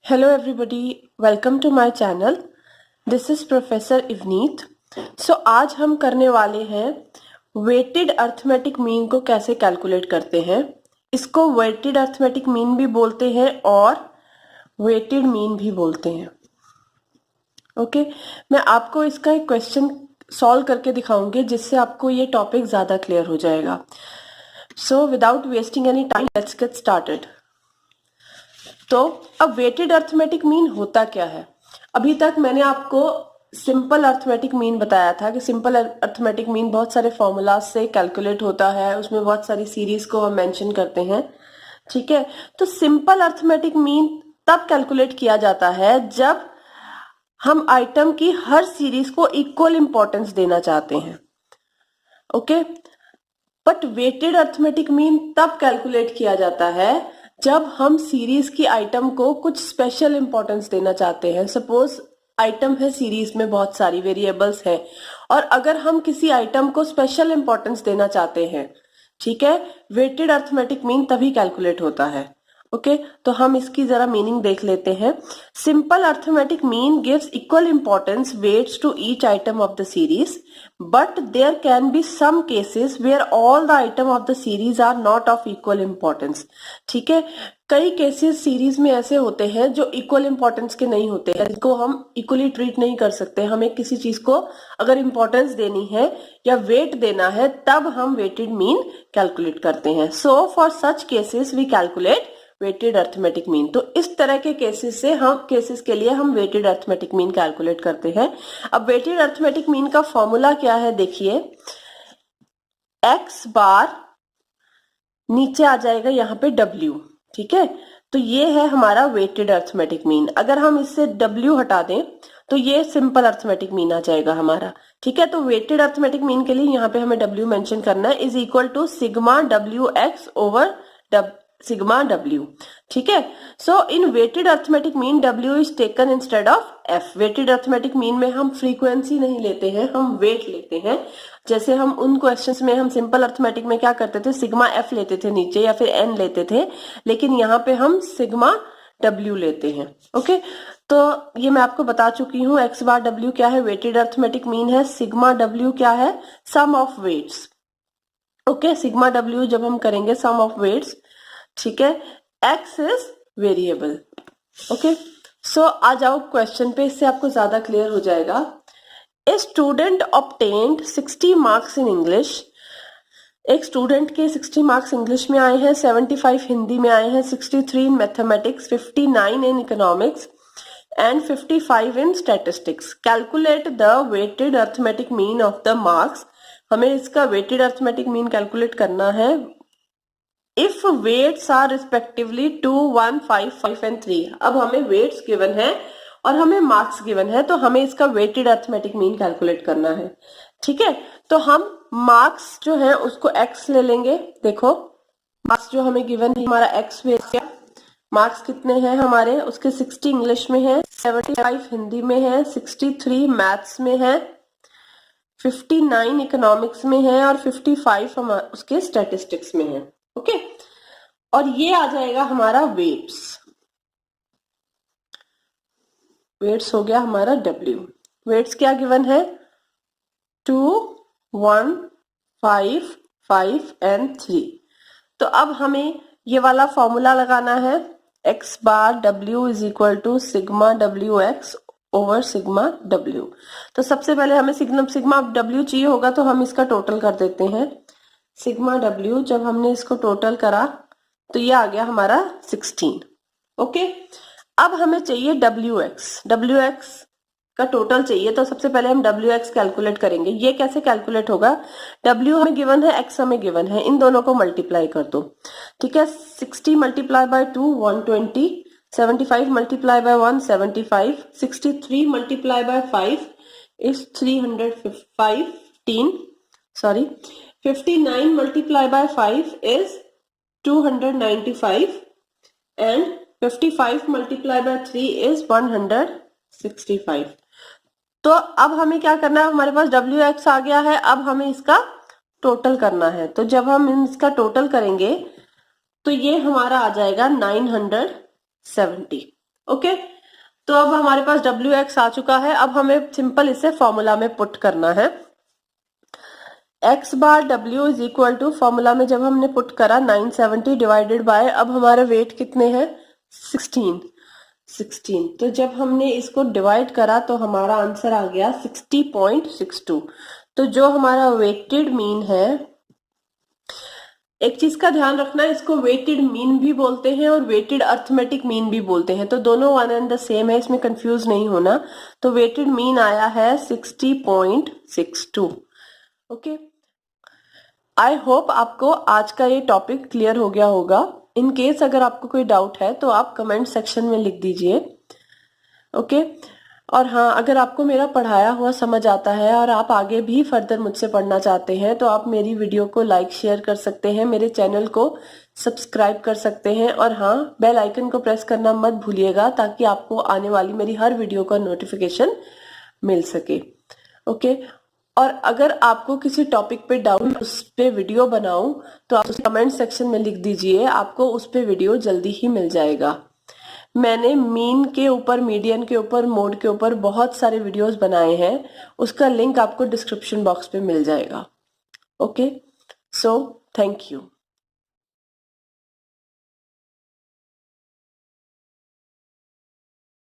Hello everybody, welcome to my channel. This is Professor Ivneet. So आज हम करने वाले हैं वेटेड अर्थमेटिक मीन को कैसे कैलकुलेट करते हैं। इसको वेटेड अर्थमेटिक मीन भी बोलते हैं और वेटेड मीन भी बोलते हैं। ओके, मैं आपको इसका एक क्वेश्चन सॉल्व करके दिखाऊंगी जिससे आपको ये टॉपिक ज्यादा क्लियर हो जाएगा। So without wasting any time let's get started. तो अब वेटेड अर्थमेटिक मीन होता क्या है? अभी तक मैंने आपको सिंपल अर्थमेटिक मीन बताया था कि सिंपल अर्थमेटिक मीन बहुत सारे फॉर्मूलाज से कैलकुलेट होता है, उसमें बहुत सारी सीरीज को हम मेंशन करते हैं। ठीक है, तो सिंपल अर्थमेटिक मीन तब कैलकुलेट किया जाता है जब हम आइटम की हर सीरीज को इक्वल इंपॉर्टेंस देना चाहते हैं। Okay, but weighted arithmetic mean तब कैलकुलेट किया जाता है जब हम सीरीज की आइटम को कुछ स्पेशल इंपॉर्टेंस देना चाहते हैं। सपोज आइटम है, सीरीज में बहुत सारी वेरिएबल्स है और अगर हम किसी आइटम को स्पेशल इंपॉर्टेंस देना चाहते हैं, ठीक है, वेटेड अर्थमेटिक मीन तभी कैलकुलेट होता है। ओके, तो हम इसकी जरा मीनिंग देख लेते हैं। Simple arithmetic mean gives equal importance weights to each item of the series, but there can be some cases where all the item of the series are not of equal importance. ठीक है, कई cases series में ऐसे होते हैं जो equal importance के नहीं होते हैं, जिनको हम इक्वली ट्रीट नहीं कर सकते। हमें किसी चीज को अगर इंपॉर्टेंस देनी है या वेट देना है तब हम वेटेड मीन कैलकुलेट करते हैं। So for such cases we calculate weighted arithmetic mean. तो इस तरह के केसेस के लिए हम वेटेड अर्थमेटिक मीन कैलकुलेट करते हैं। अब वेटेड अर्थमेटिक मीन का फॉर्मूला क्या है, देखिए, x बार नीचे आ जाएगा यहाँ पे w। ठीक है, तो ये है हमारा वेटेड अर्थमेटिक मीन। अगर हम इससे w हटा दें तो ये सिंपल अर्थमेटिक मीन आ जाएगा हमारा। ठीक है, तो वेटेड अर्थमेटिक मीन के लिए यहाँ पे हमें w मेंशन करना है, is equal to sigma wx over sigma w। ठीक है, so in weighted arithmetic mean w is taken instead of f। Weighted arithmetic mean में हम फ्रीक्वेंसी नहीं लेते हैं, हम वेट लेते हैं। जैसे हम उन क्वेश्चंस में हम सिंपल अर्थमेटिक में क्या करते थे, सिग्मा f लेते थे नीचे या फिर n लेते थे, लेकिन यहाँ पे हम सिग्मा w लेते हैं। ओके, तो ये मैं आपको बता चुकी हूँ। x बार w क्या है, वेटेड अर्थमेटिक मीन है। सिग्मा w क्या है, sum of weights. Okay, sigma w जब हम करेंगे सम ऑफ वेट्स, ठीक है, x इज वेरिएबल। ओके, सो आ जाओ क्वेश्चन पे, इससे आपको ज्यादा क्लियर हो जाएगा। A student obtained 60 marks in English. एक स्टूडेंट के 60 मार्क्स इंग्लिश में आए हैं, 75 हिंदी में आए हैं, 63 in mathematics, 59 in economics and 55 in statistics. Calculate the weighted arithmetic mean of the marks. हमें इसका वेटेड अर्थमेटिक मीन कैलकुलेट करना है। If weights are respectively 2, 1, 5, 5 and 3। अब हमें वेट्स गिवन है और हमें मार्क्स गिवन है, तो हमें इसका वेटेड अर्थमेटिक मीन कैलकुलेट करना है। ठीक है, तो हम मार्क्स जो है उसको x ले लेंगे। देखो, मार्क्स जो हमें गिवन है हमारा x वेट क्या, मार्क्स कितने हैं हमारे, उसके 60 इंग्लिश में है, 75 हिंदी में है, 63 मैथ्स में है, 59 इकोनॉमिक्स में है और 55 उसके स्टैटिस्टिक्स में है। ओके, और ये आ जाएगा हमारा वेट्स। वेट्स हो गया हमारा w। वेट्स क्या गिवन है, 2, 1, 5, 5 एंड 3। तो अब हमें ये वाला फॉर्मूला लगाना है, x bar w is equal to sigma wx over sigma w। तो सबसे पहले हमें सिग्मा w चाहिए होगा, तो हम इसका टोटल कर देते हैं। सिग्मा w जब हमने इसको टोटल करा तो ये आ गया हमारा 16। ओके, अब हमें चाहिए wx का टोटल चाहिए, तो सबसे पहले हम wx कैलकुलेट करेंगे। ये कैसे कैलकुलेट होगा, w हमें गिवन है, x हमें गिवन है, इन दोनों को मल्टीप्लाई कर दो। ठीक है, 60 multiply by 2 120, 75 multiply by 1 75, 63 multiply by 5 is 315, sorry 59 multiplied by 5 is 295 and 55 multiplied by 3 is 165। तो अब हमें क्या करना है, हमारे पास wx आ गया है, अब हमें इसका टोटल करना है। तो जब हम इसका टोटल करेंगे तो ये हमारा आ जाएगा 970। ओके, तो अब हमारे पास WX आ चुका है। अब हमें सिंपल इसे फॉर्मूला में पुट करना है। x bar W is equal to, formula में जब हमने पुट करा 970 डिवाइडेड बाय, अब हमारा वेट कितने हैं 16। तो जब हमने इसको डिवाइड करा तो हमारा आंसर आ गया 60.62। तो जो हमारा वेटेड मीन है, एक चीज का ध्यान रखना, इसको वेटेड मीन भी बोलते हैं और वेटेड अर्थमेटिक मीन भी बोलते हैं, तो दोनों वन एंड द सेम है, इसमें कंफ्यूज नहीं होना। तो वेटेड मीन आया है 60.62। ओके, आई होप आपको आज का ये टॉपिक क्लियर हो गया होगा। इन केस अगर आपको कोई डाउट है तो आप कमेंट सेक्शन में लिख दीजिए। ओके, और हाँ, अगर आपको मेरा पढ़ाया हुआ समझ आता है और आप आगे भी फर्दर मुझसे पढ़ना चाहते हैं तो आप मेरी वीडियो को लाइक शेयर कर सकते हैं, मेरे चैनल को सब्सक्राइब कर सकते हैं, और हाँ, बेल आइकन को प्रेस करना मत भूलिएगा ताकि आपको आने वाली मेरी हर वीडियो का नोटिफिकेशन मिल सके। ओके, और अगर आपको किसी टॉपिक पे डाउट, उस पे वीडियो बनाऊं, तो आप कमेंट सेक्शन में लिख दीजिए, आपको उस पे वीडियो जल्दी ही मिल जाएगा। मैंने मीन के ऊपर, मीडियन के ऊपर, मोड के ऊपर बहुत सारे वीडियोस बनाए हैं, उसका लिंक आपको डिस्क्रिप्शन बॉक्स पे मिल जाएगा। Okay, so thank you.